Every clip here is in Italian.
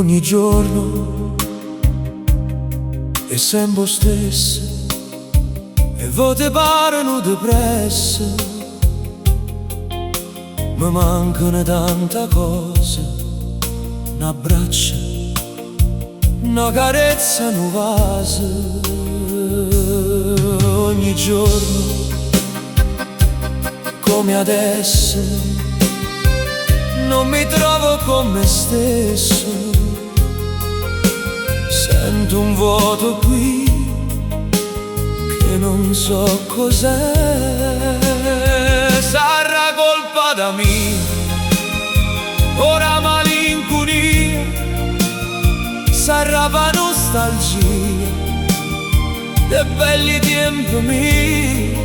ogni giorno è sempre lo stesso e vote parano depresse. Mi mancano tante cose, un abbraccio, una carezza, un vaso. Ogni giorno come adesso non mi trovo con me stesso. Sento un vuoto qui che non so cos'è. Sarà colpa da mia, ora malinconia, sarà va nostalgia dei belli tempi miei,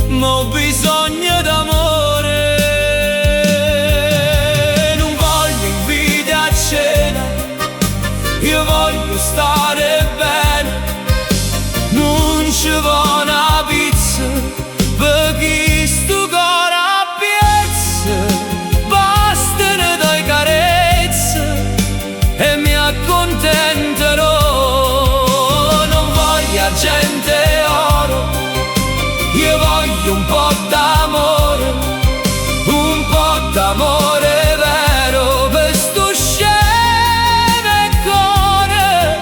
ma ho bisogno d'amore. Non voglio invidia a cena, io voglio stare bene. Non ci vuole una pizza per chi sto cuore a piezza. Bastano due carezze e mi accontenterò. Non voglio argento e oro, io voglio un po' d'amore, un po' d'amore vero per sto scemo cuore.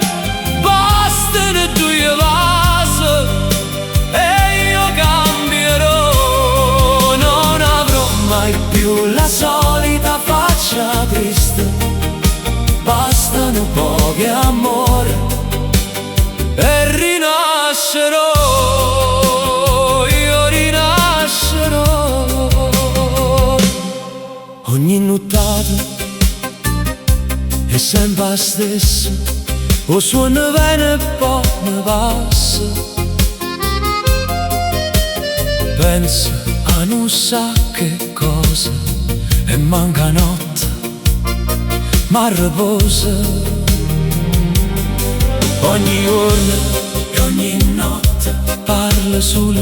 Bastano due vasi e io cambierò. Non avrò mai più la solita faccia triste, bastano pochi amore e rinascerò. Ogni nottata è sempre la stessa, o suono bene e poi mi passa. Penso a non sa che cosa e manca notte, ma riposa. Ogni giorno e ogni notte parlo solo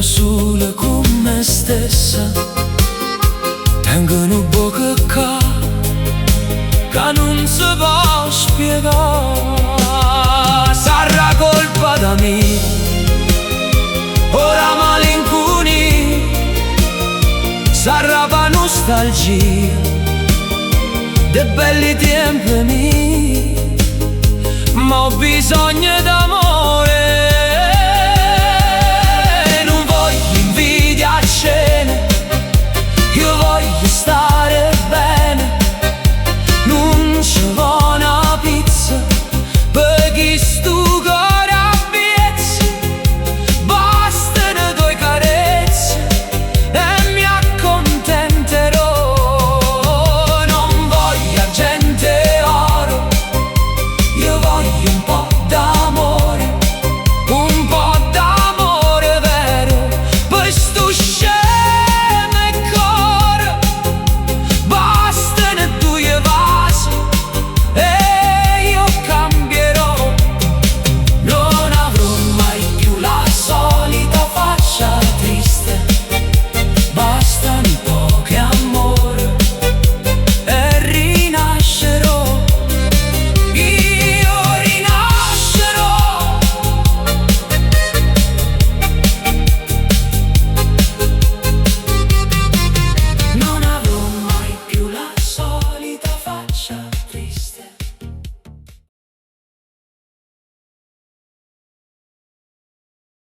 con me stessa. Tengo una bocca che non si può spiegare. Sarà colpa da me, ora malinconia, sarà va nostalgia dei belli tempi miei, ma ho bisogno